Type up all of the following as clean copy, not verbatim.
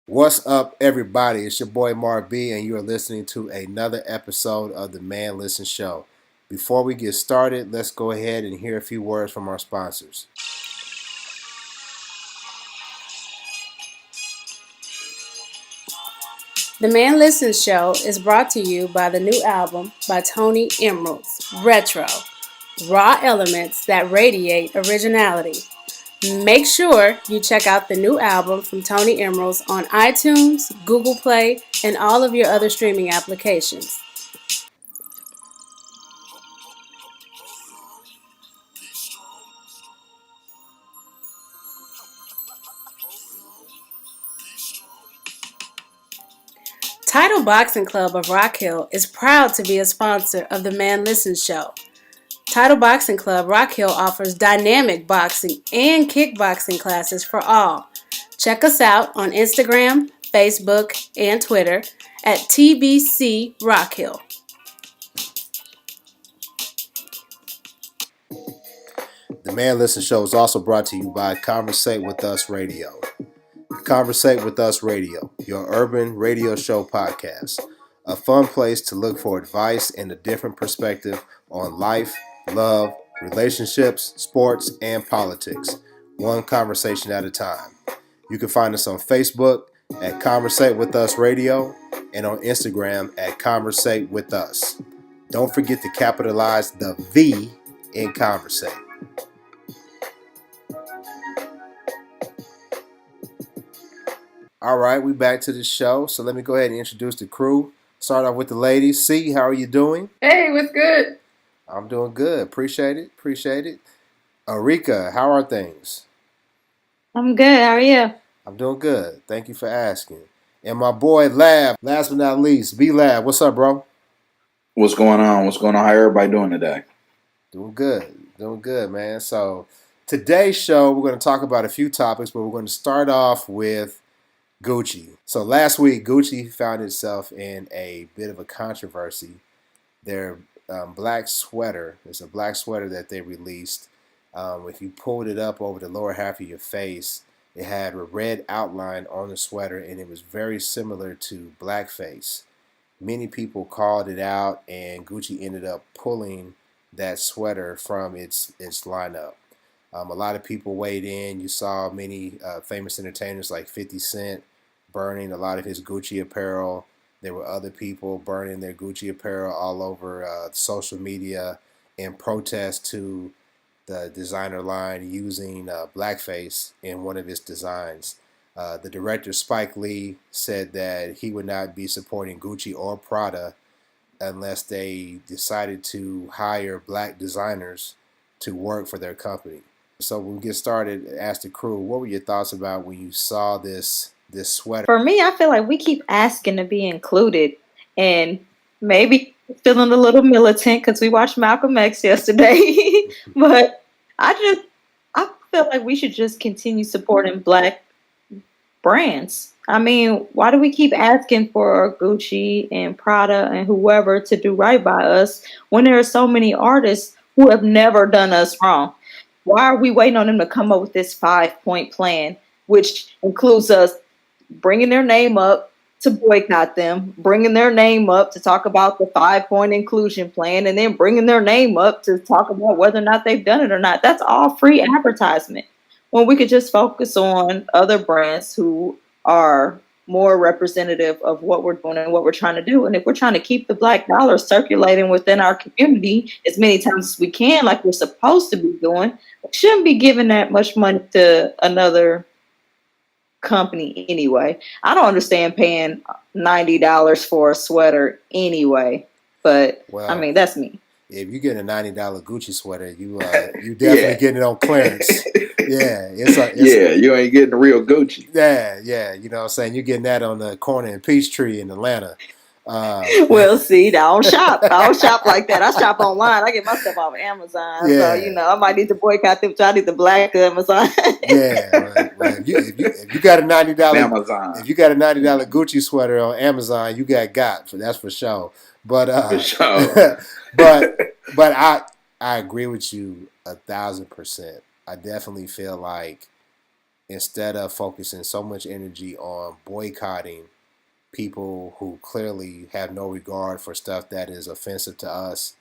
What's up, everybody? It's your boy Mark B, and you are listening to another episode of the Man Listen Show. Before we get started, let's go ahead and hear a few words from our sponsors. The Man Listen Show is brought to you by the new album by Tony Emeralds, Retro, raw elements that radiate originality. Make sure you check out the new album from Tony Emeralds on iTunes, Google Play, and all of your other streaming applications. Title Boxing Club of Rock Hill is proud to be a sponsor of the Man Listen Show. Title Boxing Club Rock Hill offers dynamic boxing and kickboxing classes for all. Check us out on Instagram, Facebook, and Twitter at TBC Rock Hill. The Man Listen Show is also brought to you by Conversate With Us Radio. Conversate With Us Radio, your urban radio show podcast. A fun place to look for advice and a different perspective on life, love, relationships, sports, and politics. One conversation at a time. You can find us on Facebook at Conversate With Us Radio and on Instagram at Conversate With Us. Don't forget to capitalize the V in Conversate. All right, we back to the show. So let me go ahead and introduce the crew. Start off with the ladies. C, how are you doing? Hey, what's good? I'm doing good. Appreciate it. Arika, how are things? I'm good. How are you? I'm doing good. Thank you for asking. And my boy Lab, last but not least, B Lab. What's up, bro? What's going on? How everybody doing today? Doing good, man. So today's show, we're going to talk about a few topics, but we're going to start off with Gucci. So last week, Gucci found itself in a bit of a controversy. Their black sweater, it's a black sweater that they released. If you pulled it up over the lower half of your face, it had a red outline on the sweater, and it was very similar to blackface. Many people called it out, and Gucci ended up pulling that sweater from its lineup. A lot of people weighed in. You saw many famous entertainers like 50 Cent burning a lot of his Gucci apparel. There were other people burning their Gucci apparel all over social media in protest to the designer line using blackface in one of its designs. The director, Spike Lee, said that he would not be supporting Gucci or Prada unless they decided to hire black designers to work for their company. So when we get started, ask the crew, what were your thoughts about when you saw this sweater? For me, I feel like we keep asking to be included, and maybe feeling a little militant because we watched Malcolm X yesterday. But I feel like we should just continue supporting black brands. I mean, why do we keep asking for Gucci and Prada and whoever to do right by us when there are so many artists who have never done us wrong? Why are we waiting on them to come up with this 5-point plan, which includes us bringing their name up to boycott them, bringing their name up to talk about the 5-point inclusion plan, and then bringing their name up to talk about whether or not they've done it or not? That's all free advertisement, when we could just focus on other brands who are more representative of what we're doing and what we're trying to do. And if we're trying to keep the black dollar circulating within our community as many times as we can, like we're supposed to be doing, we shouldn't be giving that much money to another company anyway. I don't understand paying $90 for a sweater anyway, but Well, I mean, that's me. If you get a $90 Gucci sweater, you definitely getting it on clearance. Yeah, You ain't getting the real Gucci. Yeah. You know what I'm saying? You're getting that on the corner in Peachtree in Atlanta. Well, see, I don't shop like that. I shop online. I get my stuff off of Amazon. Yeah. So, I might need to boycott them. So I need to black Amazon. Yeah. Well, if you got a $90 Amazon. If you got a $90 Gucci sweater on Amazon, you got that's for sure. But For sure. but I agree with you 1,000%. I definitely feel like instead of focusing so much energy on boycotting people who clearly have no regard for stuff that is offensive to us.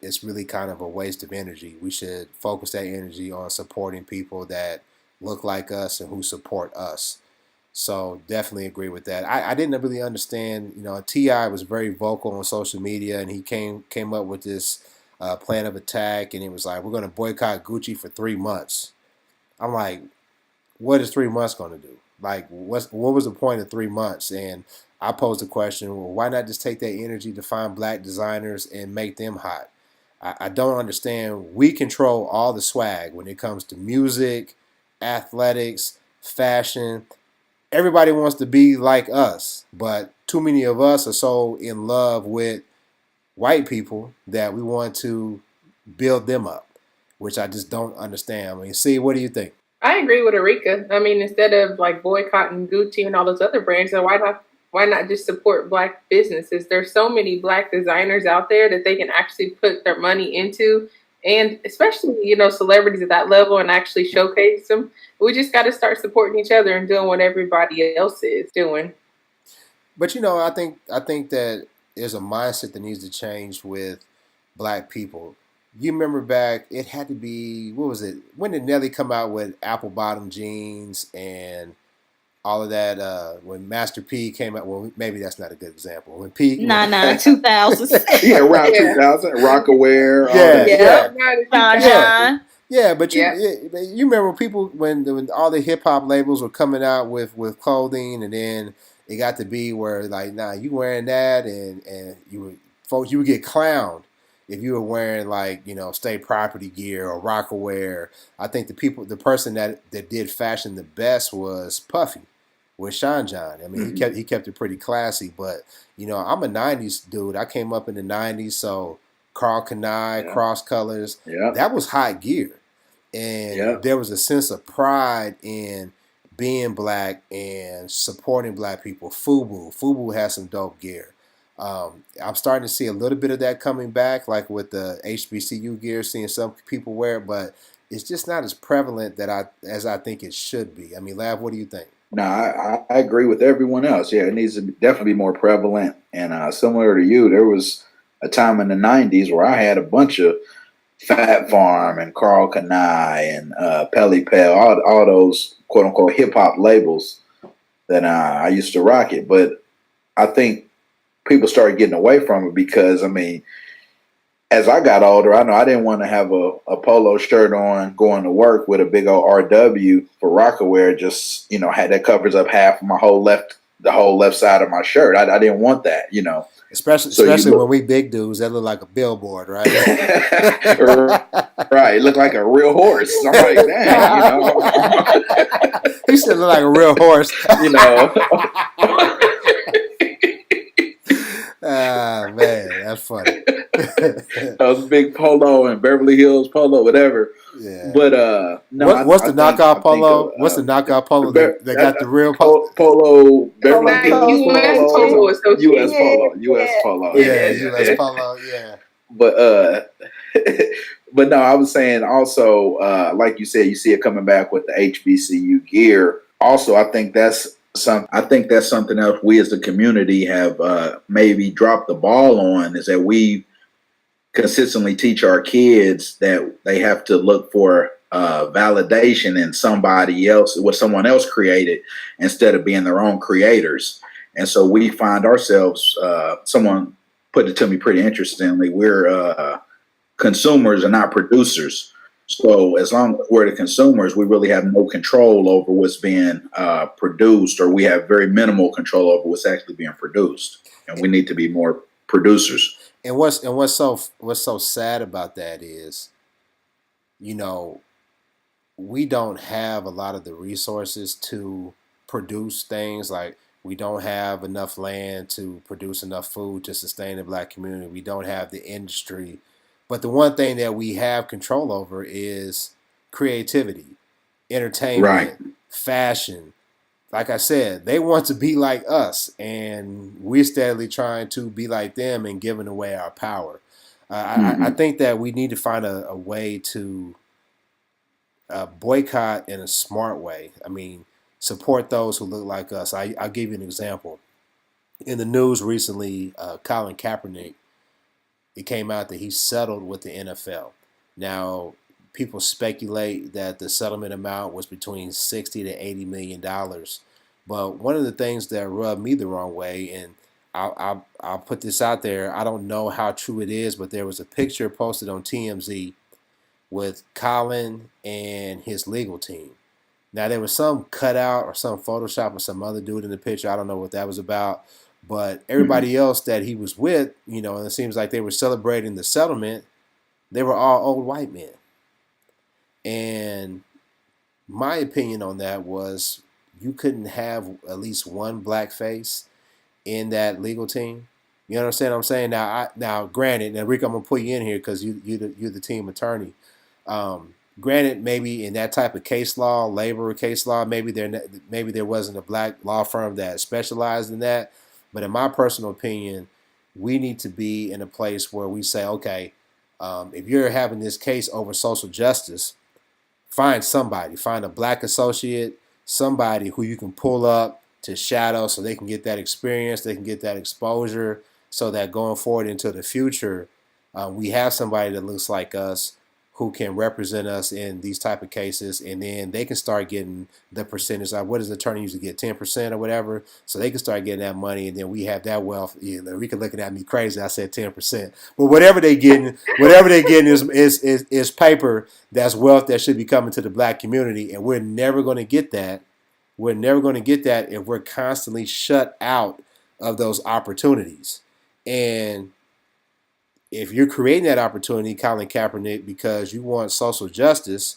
It's really kind of a waste of energy. We should focus that energy on supporting people that look like us and who support us. So definitely agree with that. I didn't really understand. Ti was very vocal on social media, and he came up with this plan of attack, and it was like, we're going to boycott Gucci for 3 months. I'm like, what is 3 months going to do? Like, what was the point of 3 months? And I posed the question, well, why not just take that energy to find black designers and make them hot? I don't understand. We control all the swag when it comes to music, athletics, fashion. Everybody wants to be like us, but too many of us are so in love with white people that we want to build them up, which I just don't understand. I mean, see, what do you think? I agree with Erika. I mean, instead of like boycotting Gucci and all those other brands, then why not just support black businesses? There's so many black designers out there that they can actually put their money into, and especially celebrities at that level, and actually showcase them. We just got to start supporting each other and doing what everybody else is doing. But I think that there's a mindset that needs to change with black people. You remember back, it had to be, what was it? When did Nelly come out with apple bottom jeans and all of that? When Master P came out, well, maybe that's not a good example. When P, 2000s. Yeah, around 2000, Rockaware. All yeah, that. yeah, John. yeah. But you remember people when all the hip hop labels were coming out with clothing, and then it got to be where like, nah, you wearing that, and you would get clowned if you were wearing like state property gear or Rockaware. I think the person that did fashion the best was Puffy with Sean John. I mean, he kept it pretty classy. But I'm a '90s dude. I came up in the '90s, so Carl Kanai, Cross Colors, that was hot gear, and there was a sense of pride in being black and supporting black people. Fubu has some dope gear. I'm starting to see a little bit of that coming back, like with the HBCU gear, seeing some people wear it, but it's just not as prevalent as I think it should be. I mean, Lav, what do you think? No, I agree with everyone else. Yeah, it needs to definitely be more prevalent. And similar to you, there was a time in the 90s where I had a bunch of Fat Farm and Carl Kanai and Pelly Pell, all those quote unquote hip hop labels that I used to rock it. But I think people started getting away from it because, I mean, as I got older, I know I didn't want to have a polo shirt on going to work with a big old RW for Rockaware, just, had that covers up half of the whole left side of my shirt. I didn't want that, Especially when we big dudes, that look like a billboard, right? Right. It looked like a real horse. I'm like, dang, He should look like a real horse. Ah, man, that's funny. That was a big polo and Beverly Hills polo, whatever. Yeah. But no, what's the knockout polo? What's the knockout polo? They got the real polo. Beverly Hills U.S. Polo U.S. Polo. U.S. Polo. Yeah, U.S. Polo. Yeah. But but no, I was saying also, like you said, you see it coming back with the HBCU gear. Also, I think that's something else we as the community have maybe dropped the ball on, is that we consistently teach our kids that they have to look for validation in somebody else, what someone else created, instead of being their own creators. And so we find ourselves, someone put it to me pretty interestingly, we're consumers and not producers. So as long as we're the consumers, we really have no control over what's being produced, or we have very minimal control over what's actually being produced. And we need to be more producers. And what's so sad about that is, we don't have a lot of the resources to produce things. Like, we don't have enough land to produce enough food to sustain the black community. We don't have the industry. But the one thing that we have control over is creativity, entertainment, fashion. Like I said, they want to be like us, and we're steadily trying to be like them and giving away our power. I think that we need to find a way to boycott in a smart way. I mean, support those who look like us. I'll give you an example. In the news recently, Colin Kaepernick, it came out that he settled with the NFL. Now, people speculate that the settlement amount was between 60 to 80 million dollars. But one of the things that rubbed me the wrong way, and I'll put this out there, I don't know how true it is, but there was a picture posted on TMZ with Colin and his legal team. Now there was some cutout or some Photoshop or some other dude in the picture. I don't know what that was about. But everybody else that he was with, and it seems like they were celebrating the settlement, they were all old white men. And my opinion on that was you couldn't have at least one black face in that legal team. You understand what I'm saying? Now, granted, now Rick, I'm gonna put you in here because you're the team attorney. Granted, maybe in that type of case law, labor case law, maybe there wasn't a black law firm that specialized in that. But in my personal opinion, we need to be in a place where we say, okay, if you're having this case over social justice, find a black associate, somebody who you can pull up to shadow so they can get that experience, they can get that exposure, so that going forward into the future, we have somebody that looks like us who can represent us in these type of cases, and then they can start getting the percentage. What does the attorney usually get, 10% or whatever? So they can start getting that money, and then we have that wealth. Rika looking at me crazy. I said 10%, but whatever they getting is paper. That's wealth that should be coming to the black community, and we're never going to get that. We're never going to get that if we're constantly shut out of those opportunities. And if you're creating that opportunity, Colin Kaepernick, because you want social justice,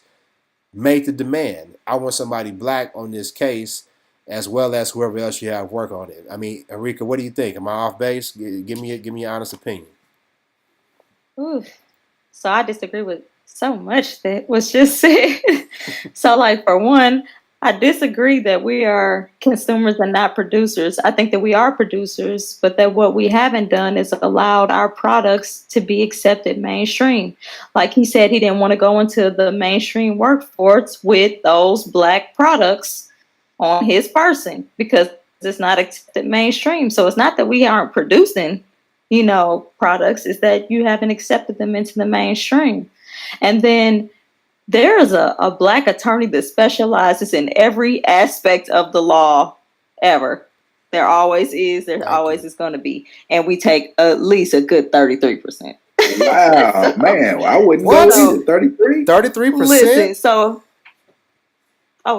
make the demand. I want somebody black on this case, as well as whoever else you have work on it. I mean, Enrica, what do you think? Am I off base? Give me your honest opinion. Oof. So I disagree with so much that was just said. So, like, for one, I disagree that we are consumers and not producers. I think that we are producers, but that what we haven't done is allowed our products to be accepted mainstream. Like he said, he didn't want to go into the mainstream workforce with those black products on his person because it's not accepted mainstream. So it's not that we aren't producing, products, it's that you haven't accepted them into the mainstream. And then there is a black attorney that specializes in every aspect of the law ever. There always is. There always is going to be. And we take at least a good 33%. Wow, man. Well, I wouldn't go either. 33? 33%? Listen, so,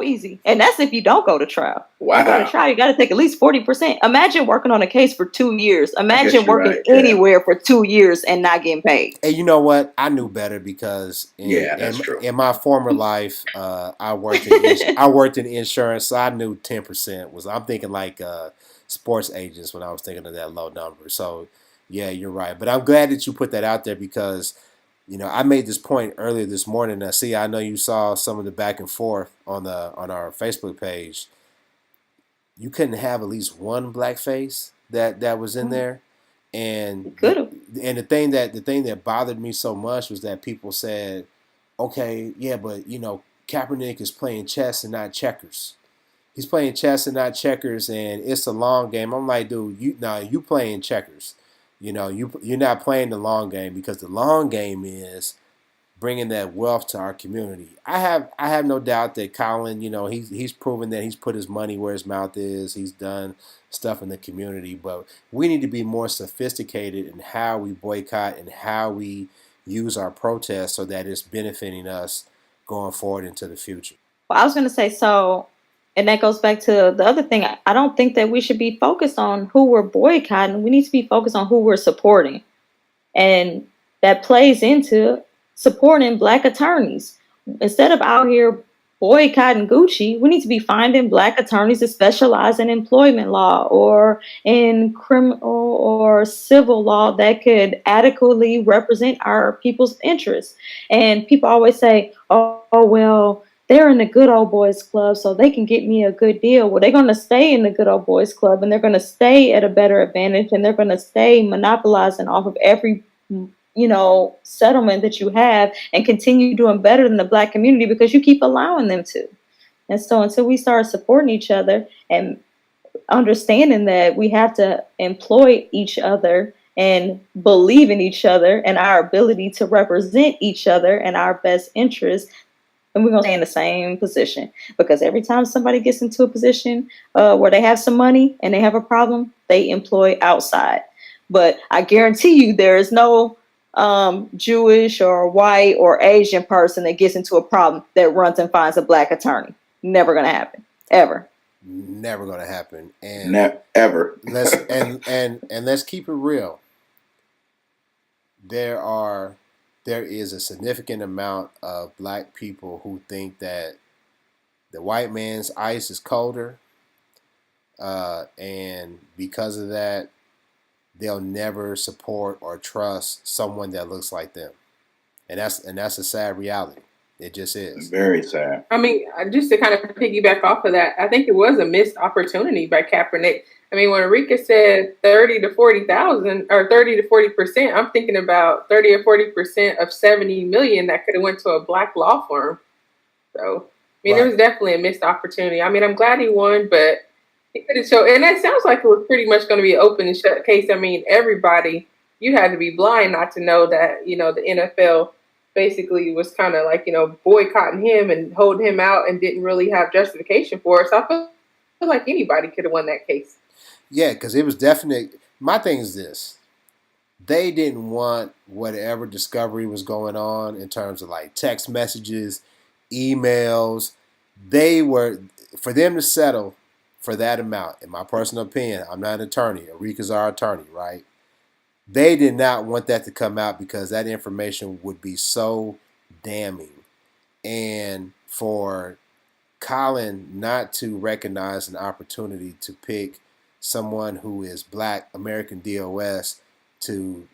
easy. And that's if you don't go to trial. Wow. You go to trial, you got to take at least 40%. Imagine working on a case for 2 years. Imagine working anywhere for 2 years and not getting paid. And you know what? I knew better because that's true. In my former life, I worked in insurance, so I knew 10% was. I'm thinking like sports agents when I was thinking of that low number. So yeah, you're right. But I'm glad that you put that out there because I made this point earlier this morning. I know you saw some of the back and forth on our Facebook page. You couldn't have at least one black face that was in there. And the thing that bothered me so much was that people said, okay, yeah, but Kaepernick is playing chess and not checkers. He's playing chess and not checkers, and it's a long game. I'm like, dude, you playing checkers. You're not playing the long game because the long game is bringing that wealth to our community. I have no doubt that Colin, he's proven that he's put his money where his mouth is. He's done stuff in the community, but we need to be more sophisticated in how we boycott and how we use our protests so that it's benefiting us going forward into the future. Well, I was going to say, and that goes back to the other thing. I don't think that we should be focused on who we're boycotting. We need to be focused on who we're supporting. And that plays into supporting black attorneys. Instead of out here boycotting Gucci, we need to be finding black attorneys that specialize in employment law or in criminal or civil law that could adequately represent our people's interests. And people always say, oh well, they're in the good old boys club, so they can get me a good deal. Well, they're going to stay in the good old boys club, and they're going to stay at a better advantage, and they're going to stay monopolizing off of every settlement that you have and continue doing better than the Black community because you keep allowing them to. And so until we start supporting each other and understanding that we have to employ each other and believe in each other and our ability to represent each other and our best interests, and we're going to stay in the same position. Because every time somebody gets into a position where they have some money and they have a problem, they employ outside. But I guarantee you there is no Jewish or white or Asian person that gets into a problem that runs and finds a Black attorney. Never going to happen. Ever. Never going to happen. And ever. let's keep it real. There is a significant amount of Black people who think that the white man's ice is colder, and because of that, they'll never support or trust someone that looks like them, and that's a sad reality. It just is. Very sad. I mean, just to kind of piggyback off of that, I think it was a missed opportunity by Kaepernick. I mean, when Rika said 30 to 40,000 or 30 to 40%, I'm thinking about 30 or 40% of 70 million that could have went to a Black law firm. So, I mean, There was definitely a missed opportunity. I mean, I'm glad he won, but he could have shown, and that sounds like it was pretty much going to be an open and shut case. I mean, everybody, you had to be blind not to know that, the NFL basically was kind of like, boycotting him and holding him out and didn't really have justification for it. So I feel like anybody could have won that case. Yeah, because it was definite. My thing is this. They didn't want whatever discovery was going on in terms of like text messages, emails. For them to settle for that amount, in my personal opinion, I'm not an attorney. Arika's our attorney, right? They did not want that to come out because that information would be so damning. And for Colin not to recognize an opportunity to pick someone who is Black, American DOS, to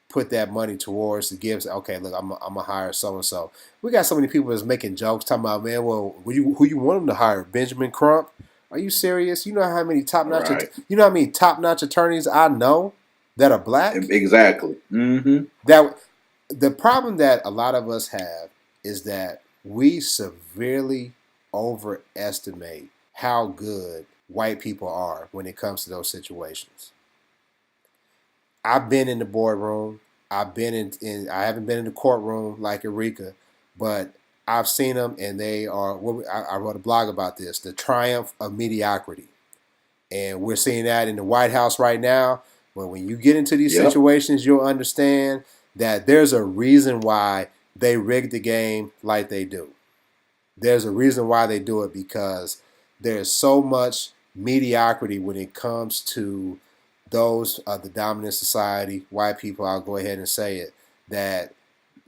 put that money towards to give, okay, look, I'm going to hire so-and-so. We got so many people that's making jokes talking about, man, well, who you want them to hire? Benjamin Crump? Are you serious? You know how many top-notch attorneys I know that are Black? Exactly. Mm-hmm. That the problem that a lot of us have is that we severely overestimate how good white people are when it comes to those situations. I've been in the boardroom. I've been I haven't been in the courtroom like Eureka, but I've seen them, and they are. I wrote a blog about this: the triumph of mediocrity, and we're seeing that in the White House right now. When you get into these situations, you'll understand that there's a reason why they rigged the game like they do. There's a reason why they do it, because there's so much mediocrity when it comes to those of the dominant society, white people, I'll go ahead and say it, that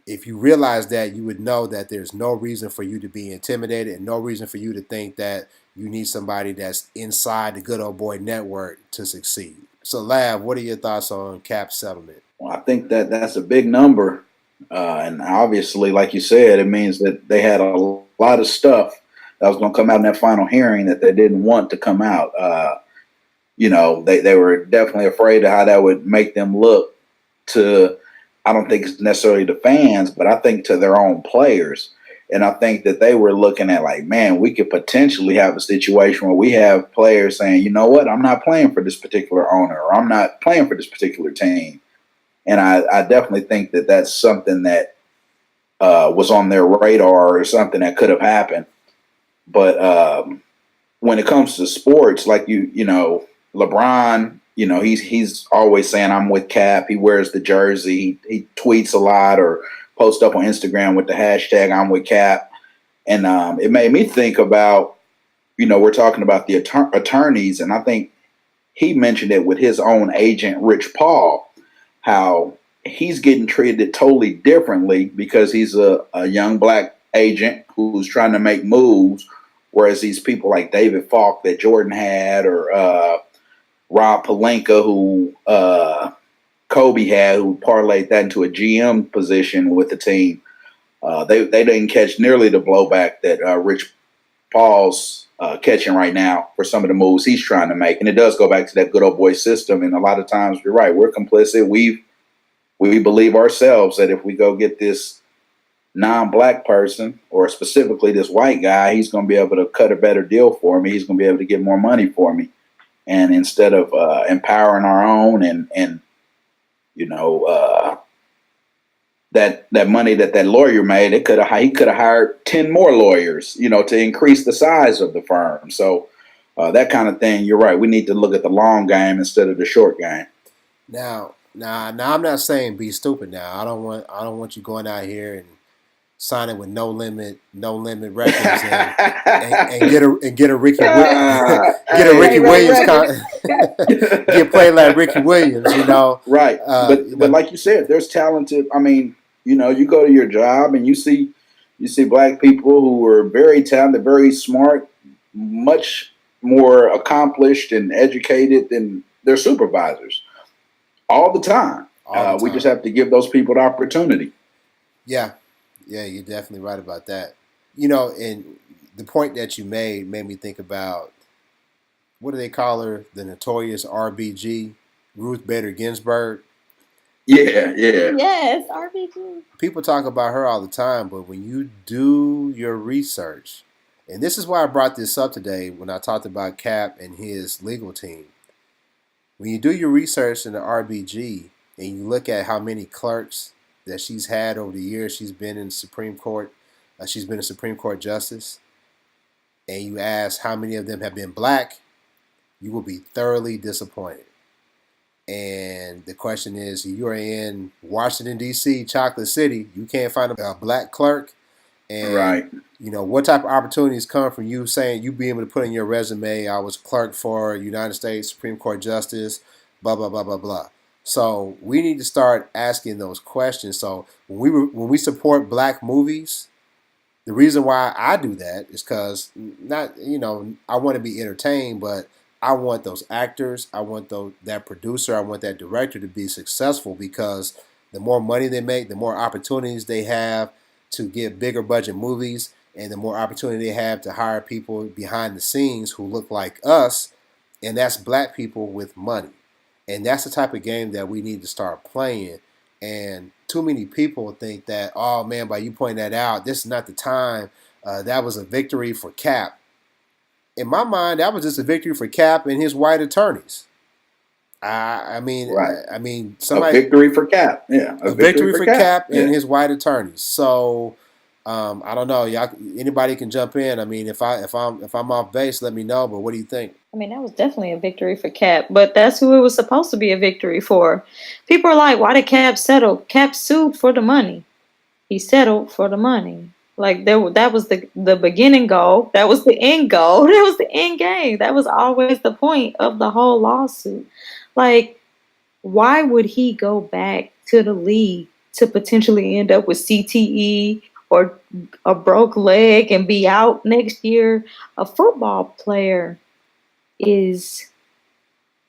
if you realize that, you would know that there's no reason for you to be intimidated and no reason for you to think that you need somebody that's inside the good old boy network to succeed. So, Lav, what are your thoughts on Cap's settlement? Well, I think that's a big number. And obviously, like you said, it means that they had a lot of stuff that was going to come out in that final hearing that they didn't want to come out. They were definitely afraid of how that would make them look to, I don't think it's necessarily the fans, but I think to their own players. And I think that they were looking at like, man, we could potentially have a situation where we have players saying, you know what, I'm not playing for this particular owner, or I'm not playing for this particular team. And I definitely think that that's something that was on their radar or something that could have happened. But when it comes to sports, like LeBron, he's always saying, I'm with Cap. He wears the jersey. He tweets a lot or posts up on Instagram with the hashtag I'm with Cap. And it made me think about, we're talking about the attorneys. And I think he mentioned it with his own agent, Rich Paul, how he's getting treated totally differently because he's a young Black agent who's trying to make moves. Whereas these people like David Falk that Jordan had, or Rob Pelinka, who Kobe had, who parlayed that into a GM position with the team, they didn't catch nearly the blowback that Rich Paul's catching right now for some of the moves he's trying to make. And it does go back to that good old boy system. And a lot of times, you're right, we're complicit. We've we believe ourselves that if we go get this non-black person, or specifically this white guy, he's going to be able to cut a better deal for me. He's going to be able to get more money for me. And instead of empowering our own and that money that lawyer made, he could have hired 10 more lawyers, to increase the size of the firm. So that kind of thing, you're right. We need to look at the long game instead of the short game. Now, I'm not saying be stupid. Now, I don't want you going out here and signing with no limit records and get a Ricky Williams get played like Ricky Williams, Right. But like you said, there's talented. I mean, you go to your job and you see black people who are very talented, very smart, much more accomplished and educated than their supervisors all the time. We just have to give those people the opportunity. Yeah, you're definitely right about that. And the point that you made me think about, what do they call her? The notorious RBG, Ruth Bader Ginsburg. Yeah. Yes, RBG. People talk about her all the time, but when you do your research, and this is why I brought this up today when I talked about Cap and his legal team. When you do your research in the RBG and you look at how many clerks that she's had over the years, she's been in the Supreme Court, she's been a Supreme Court justice, and you ask how many of them have been black, you will be thoroughly disappointed. And the question is, you are in Washington, D.C., Chocolate City, you can't find a black clerk. And, right. What type of opportunities come from you saying, you being able to put in your resume, I was clerk for United States Supreme Court Justice, blah, blah, blah, blah, blah. So we need to start asking those questions. So when we support black movies, the reason why I do that is because I want to be entertained, but I want those actors, I want that producer, I want that director to be successful, because the more money they make, the more opportunities they have to get bigger budget movies, and the more opportunity they have to hire people behind the scenes who look like us, and that's black people with money. And that's the type of game that we need to start playing. And too many people think that, oh man, by you pointing that out, this is not the time. That was a victory for Cap. In my mind, that was just a victory for Cap and his white attorneys. I mean, somebody, a victory for Cap. Yeah, a victory for Cap and his white attorneys. So I don't know. Y'all, anybody can jump in. I mean, if I'm off base, let me know. But what do you think? I mean, that was definitely a victory for Cap, but that's who it was supposed to be a victory for. People are like, why did Cap settle? Cap sued for the money. He settled for the money. Like, that was the beginning goal. That was the end goal. That was the end game. That was always the point of the whole lawsuit. Like, why would he go back to the league to potentially end up with CTE or a broke leg and be out next year? A football player is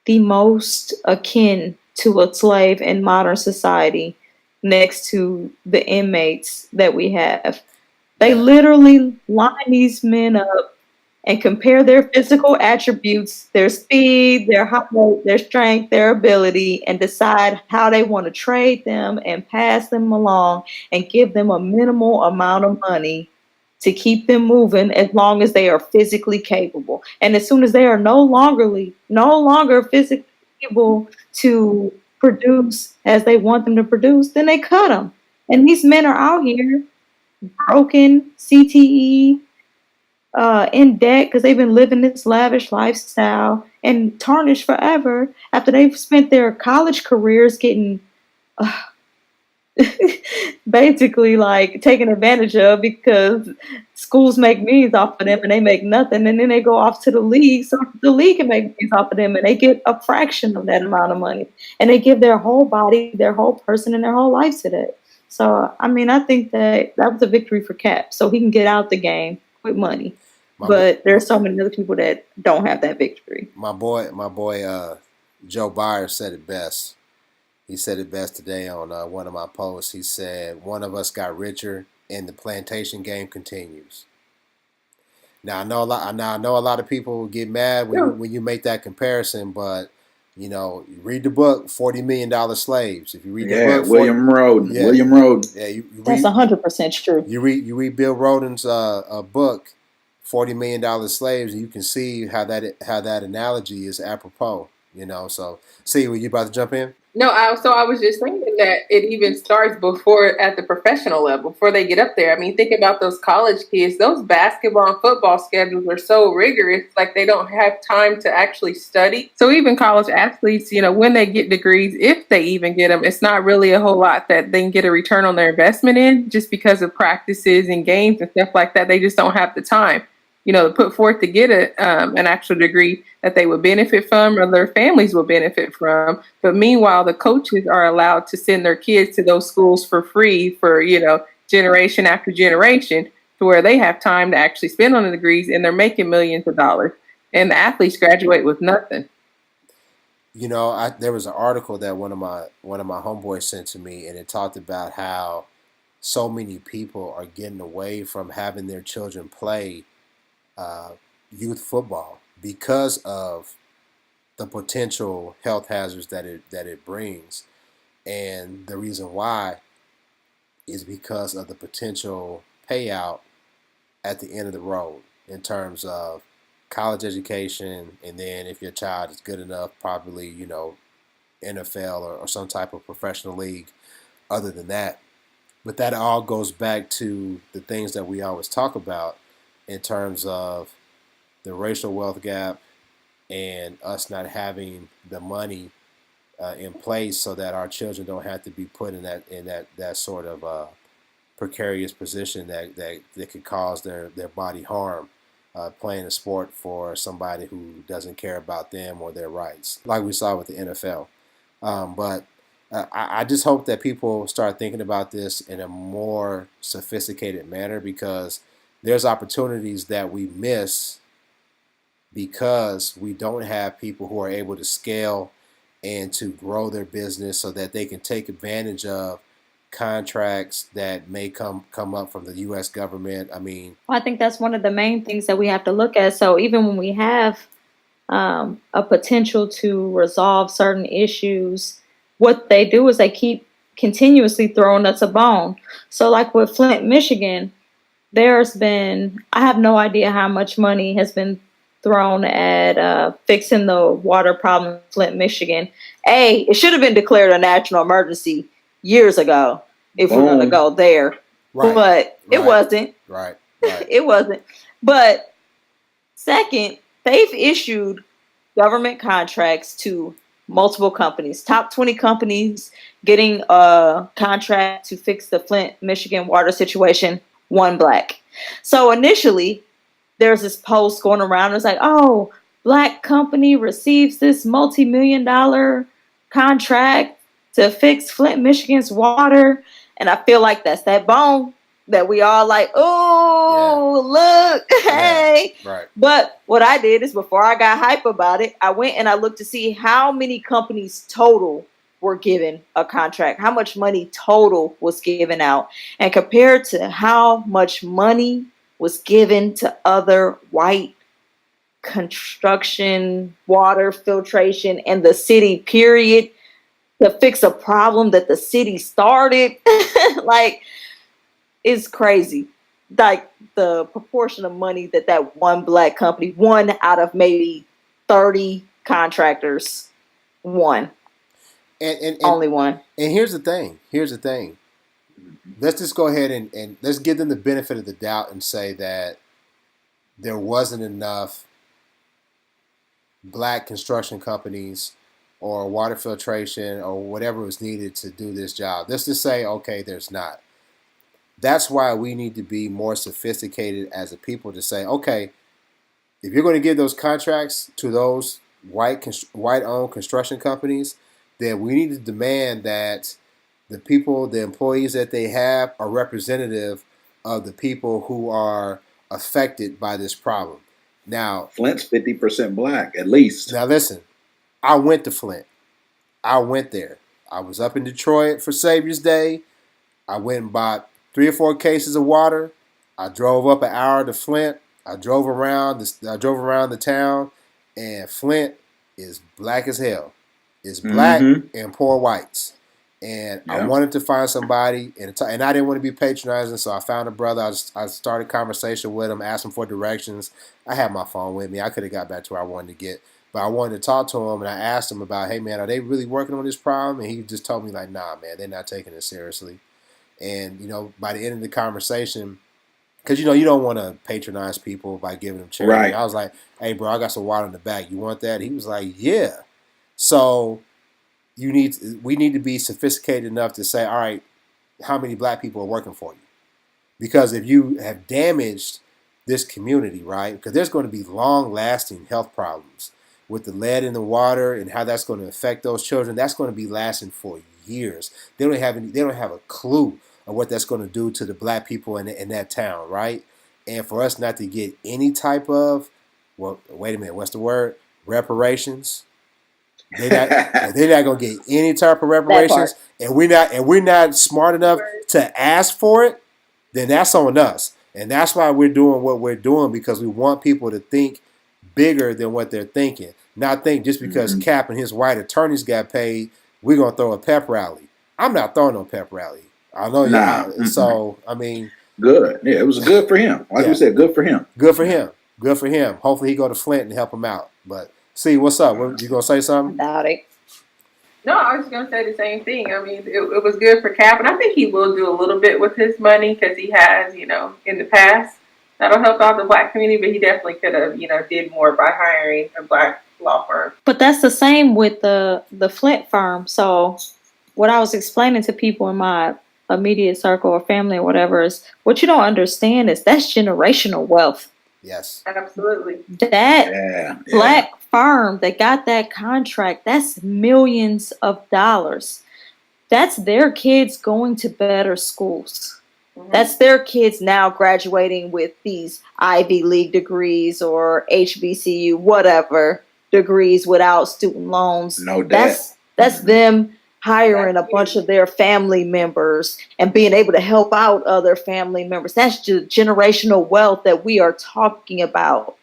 the most akin to a slave in modern society, next to the inmates that we have. They literally line these men up and compare their physical attributes, their speed, their height, their strength, their ability, and decide how they want to trade them and pass them along and give them a minimal amount of money to keep them moving as long as they are physically capable. And as soon as they are no longer physically able to produce as they want them to produce, then they cut them. And these men are out here broken, CTE, in debt because they've been living this lavish lifestyle and tarnished forever after they've spent their college careers getting basically like taken advantage of, because schools make millions off of them and they make nothing, and then they go off to the league so the league can make millions off of them and they get a fraction of that amount of money, and they give their whole body, their whole person, and their whole life to that. So I mean, I think that was a victory for Cap, so he can get out the game with money. But there's so many other people that don't have that victory. My boy Joe Byers said it best. He said it best today on one of my posts. He said, one of us got richer and the plantation game continues. Now I know a lot of people get mad when you make that comparison, but You read the book, $40 million Slaves. If you read the book, William Roden. Yeah, William Roden. Yeah, you That's read 100% true. you read Bill Roden's book, $40 million Slaves, and you can see how that analogy is apropos. So see, were you about to jump in? No, I was just thinking that it even starts before at the professional level, before they get up there. I mean, think about those college kids. Those basketball and football schedules are so rigorous, like they don't have time to actually study. So even college athletes, when they get degrees, if they even get them, it's not really a whole lot that they can get a return on their investment in, just because of practices and games and stuff like that. They just don't have the time, to put forth to get an actual degree that they would benefit from or their families will benefit from. But meanwhile, the coaches are allowed to send their kids to those schools for free for, generation after generation, to where they have time to actually spend on the degrees, and they're making millions of dollars. And the athletes graduate with nothing. There was an article that one of my homeboys sent to me, and it talked about how so many people are getting away from having their children play youth football because of the potential health hazards that it brings, and the reason why is because of the potential payout at the end of the road in terms of college education, and then if your child is good enough, probably NFL or some type of professional league. Other than that, but that all goes back to the things that we always talk about in terms of the racial wealth gap and us not having the money in place so that our children don't have to be put in that sort of precarious position that could cause their body harm playing a sport for somebody who doesn't care about them or their rights, like we saw with the NFL. But I just hope that people start thinking about this in a more sophisticated manner, because there's opportunities that we miss because we don't have people who are able to scale and to grow their business so that they can take advantage of contracts that may come up from the U.S. government. I think that's one of the main things that we have to look at. So even when we have a potential to resolve certain issues, what they do is they keep continuously throwing us a bone. So like with Flint, Michigan, there's been, I have no idea how much money has been thrown at fixing the water problem in Flint, Michigan. It should have been declared a national emergency years ago if we're going to go there. Right. But it wasn't. Right. It wasn't. But second, they've issued government contracts to multiple companies, top 20 companies getting a contract to fix the Flint, Michigan water situation, one black. So initially, there's this post going around. It's like, oh, black company receives this multi-million-dollar contract to fix Flint, Michigan's water. And I feel like that's that bone that we all like, oh, look, hey. Yeah, right. But what I did is before I got hype about it, I went and I looked to see how many companies total were given a contract, how much money total was given out, and compared to how much money was given to other white construction, water filtration, and the city, period, to fix a problem that the city started. Like, it's crazy. Like the proportion of money that one black company, one out of maybe 30 contractors, won. And only one. And here's the thing. Let's just go ahead and let's give them the benefit of the doubt and say that there wasn't enough black construction companies or water filtration or whatever was needed to do this job. Let's just say, okay, there's not. That's why we need to be more sophisticated as a people to say, okay, if you're going to give those contracts to those white-owned construction companies, then we need to demand that the people, the employees that they have are representative of the people who are affected by this problem. Now, Flint's 50% black, at least. Now, listen, I went to Flint. I went there. I was up in Detroit for Savior's Day. I went and bought 3 or 4 cases of water. I drove up an hour to Flint. I drove around the town, and Flint is black as hell. is black Mm-hmm. and poor whites. And I Yeah. wanted to find somebody, and I didn't want to be patronizing, so I found a brother. I started a conversation with him, asked him for directions. I had my phone with me. I could have got back to where I wanted to get, but I wanted to talk to him, and I asked him about, hey man, are they really working on this problem? And he just told me like, nah, man, they're not taking it seriously. And by the end of the conversation, because you don't want to patronize people by giving them charity. Right. I was like, hey bro, I got some water in the back. You want that? He was like, yeah. So we need to be sophisticated enough to say, all right, how many black people are working for you? Because if you have damaged this community, right? Because there's going to be long-lasting health problems with the lead in the water and how that's going to affect those children. That's going to be lasting for years. They don't have a clue of what that's going to do to the black people in that town, right? And for us not to get any type of, well, wait a minute, what's the word? Reparations. They're not gonna get any type of reparations, and we're not smart enough to ask for it. Then that's on us, and that's why we're doing what we're doing, because we want people to think bigger than what they're thinking. Not think just because Mm-hmm. Cap and his white attorneys got paid, we're gonna throw a pep rally. I'm not throwing no pep rally. I know Nah. so I mean, Good. Yeah, it was good for him. Like Yeah. we said, good for him. good for him. Good for him. Hopefully he go to Flint and help him out. But see, what's up? You gonna say something? Doubt it. No, I was going to say the same thing. I mean, it was good for Cap, and I think he will do a little bit with his money because he has, in the past. That'll help out the black community, but he definitely could have, did more by hiring a black law firm. But that's the same with the Flint firm. So what I was explaining to people in my immediate circle or family or whatever is what you don't understand is that's generational wealth. Yes. Absolutely. That Yeah. black firm that got that contract, that's millions of dollars. That's their kids going to better schools. Mhm. That's their kids now graduating with these Ivy League degrees or HBCU, whatever degrees without student loans. No debt. That's them hiring a bunch of their family members and being able to help out other family members. That's just generational wealth that we are talking about.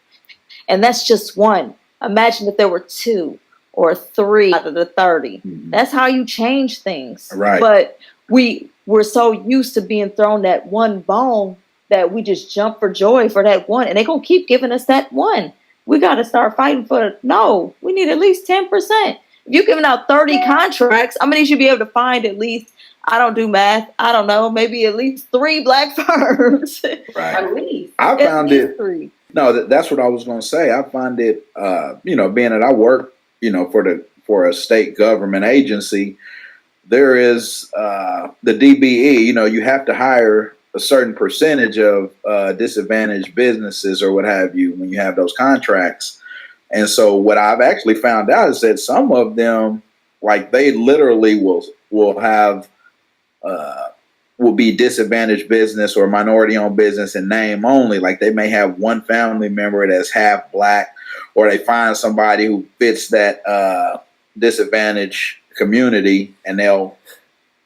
And that's just one. Imagine if there were 2 or 3 out of the 30. Mhm. That's how you change things. Right. But we're so used to being thrown that one bone that we just jump for joy for that one. And they're going to keep giving us that one. We got to start fighting for, no, we need at least 10%. If you're giving out 30 contracts, I mean, you should be able to find at least, I don't do math, I don't know, maybe at least 3 black firms. Right. At least. I found At least it. 3. No, that's what I was going to say. I find it, being that I work, for a state government agency, there is the DBE. You have to hire a certain percentage of disadvantaged businesses or what have you when you have those contracts. And so what I've actually found out is that some of them, like they literally will have will be disadvantaged business or minority-owned business in name only. Like they may have one family member that's half black, or they find somebody who fits that disadvantaged community, and they'll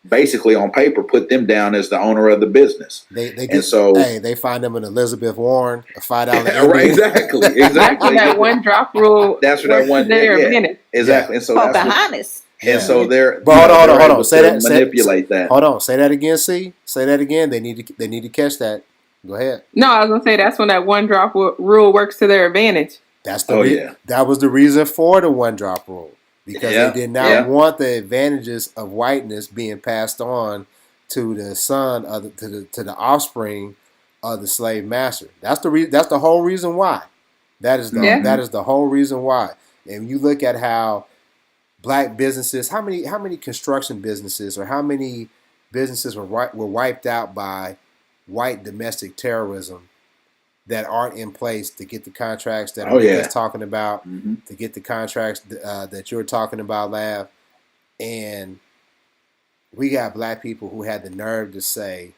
basically on paper put them down as the owner of the business. They find them an Elizabeth Warren, a $5 right, exactly. That's when that one drop rule. That's what that one. Exactly. And so Pocahontas. And so they're. But hold on. Say that. Manipulate that. Hold on. Say that again. See. Say that again. They need to catch that. Go ahead. No, I was gonna say that's when that one drop rule works to their advantage. That's that was the reason for the one drop rule, because they did not want the advantages of whiteness being passed on to the son of to the offspring of the slave master. That's the whole reason why. That is the whole reason why. And you look at how black businesses, how many construction businesses or how many businesses were wiped out by white domestic terrorism that aren't in place to get the contracts that America's talking about, to get the contracts that you're talking about, Lav. And we got black people who had the nerve to say,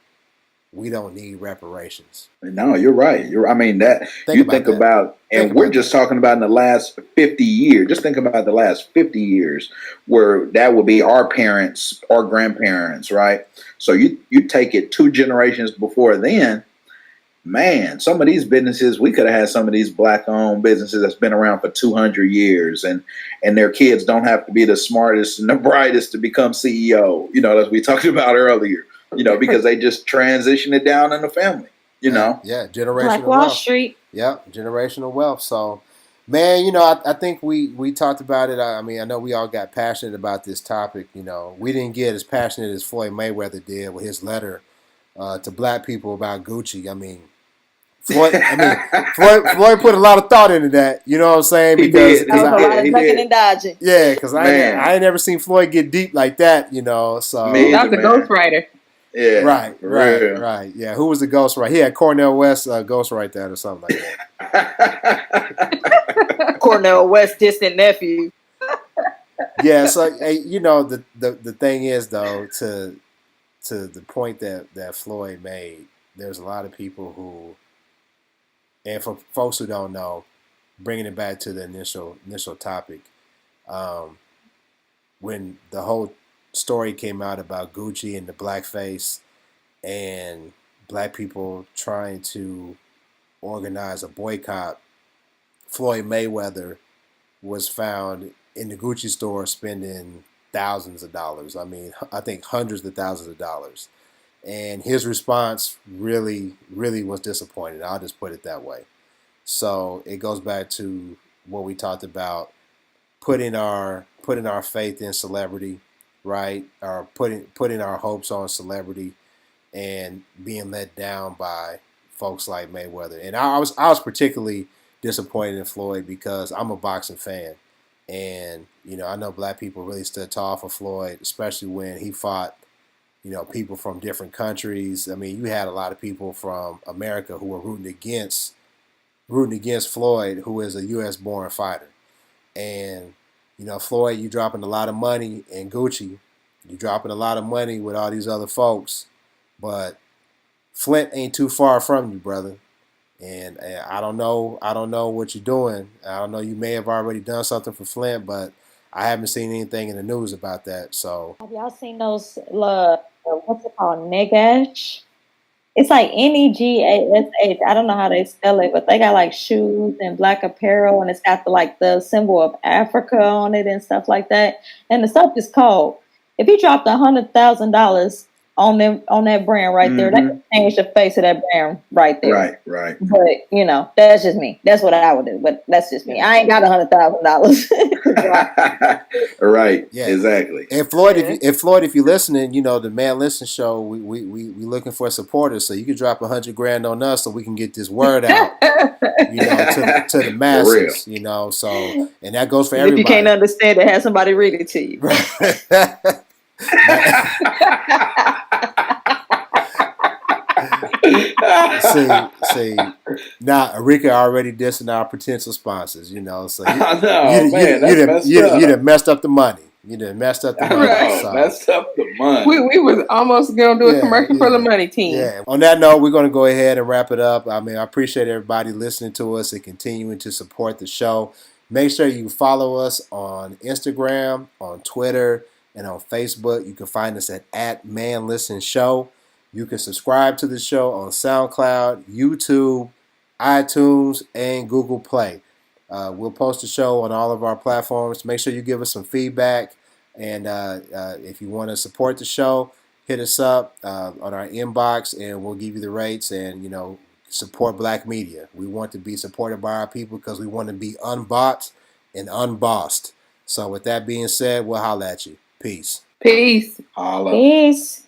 we don't need reparations. No, you're right. Think about, and we're just talking about in the last 50 years. Just think about the last 50 years, where that would be our parents or grandparents, right? So you take it 2 generations before then, man, some of these businesses, we could have had some of these black-owned businesses that's been around for 200 years, and their kids don't have to be the smartest and the brightest to become CEO, as we talked about earlier, because they just transition it down in the family, Yeah, generational Like Wall wealth. Street. Yep, generational wealth. So, man, I think we talked about it. I mean, I know we all got passionate about this topic. We didn't get as passionate as Floyd Mayweather did with his letter to black people about Gucci. I mean, Floyd put a lot of thought into that. You know what I'm saying? He Because did. That was a lot of He ducking did. and dodging. yeah, because Man. I ain't never seen Floyd get deep like that. So Me That was a man. ghostwriter. Yeah, right. for Yeah, who was the ghostwriter? He had Cornel West ghostwrite that or something like that. real. Cornel West, distant nephew. Yeah, so the thing is though, to the point that Floyd made, there's a lot of people who, and for folks who don't know, bringing it back to the initial topic, when the whole story came out about Gucci and the blackface and black people trying to organize a boycott, Floyd Mayweather was found in the Gucci store spending thousands of dollars. I mean, I think hundreds of thousands of dollars. And his response really, really was disappointing. I'll just put it that way. So it goes back to what we talked about, putting our faith in celebrity, right? Or putting our hopes on celebrity and being let down by folks like Mayweather. And I was particularly disappointed in Floyd because I'm a boxing fan. And, I know black people really stood tall for Floyd, especially when he fought, people from different countries. I mean, you had a lot of people from America who were rooting against Floyd, who is a U.S. born fighter. And, Floyd, you dropping a lot of money, and Gucci, you dropping a lot of money with all these other folks. But Flint ain't too far from you, brother. And I don't know what you're doing. I don't know. You may have already done something for Flint, but I haven't seen anything in the news about that. So Have y'all seen those, what's it called, Negash? It's like Negash. I don't know how they spell it, but they got like shoes and black apparel, and it's got the symbol of Africa on it and stuff like that. And the stuff is cold. If he dropped $100,000 on that brand right there, that could change the face of that brand right there. Right. But that's just me. That's what I would do. But that's just me. I ain't got $100,000. Right. Yeah. Exactly. And Floyd, if you're listening, the Man Listen Show, we looking for supporters, so you can drop $100,000 on us, so we can get this word out, to the masses, So, and that goes for everybody. If you can't understand it, have somebody read it to you. See, now Arika already dissing our potential sponsors, So I know, you done messed up the money. You done messed up the money. Right. Messed up the money. We was almost gonna do a commercial for the money team. Yeah. On that note, we're gonna go ahead and wrap it up. I mean, I appreciate everybody listening to us and continuing to support the show. Make sure you follow us on Instagram, on Twitter, and on Facebook. You can find us at @manlistenshow. You can subscribe to the show on SoundCloud, YouTube, iTunes, and Google Play. We'll post the show on all of our platforms. Make sure you give us some feedback. And if you want to support the show, hit us up on our inbox, and we'll give you the rates. And, support black media. We want to be supported by our people because we want to be unbought and unbossed. So with that being said, we'll holla at you. Peace. Peace. Holla. Peace.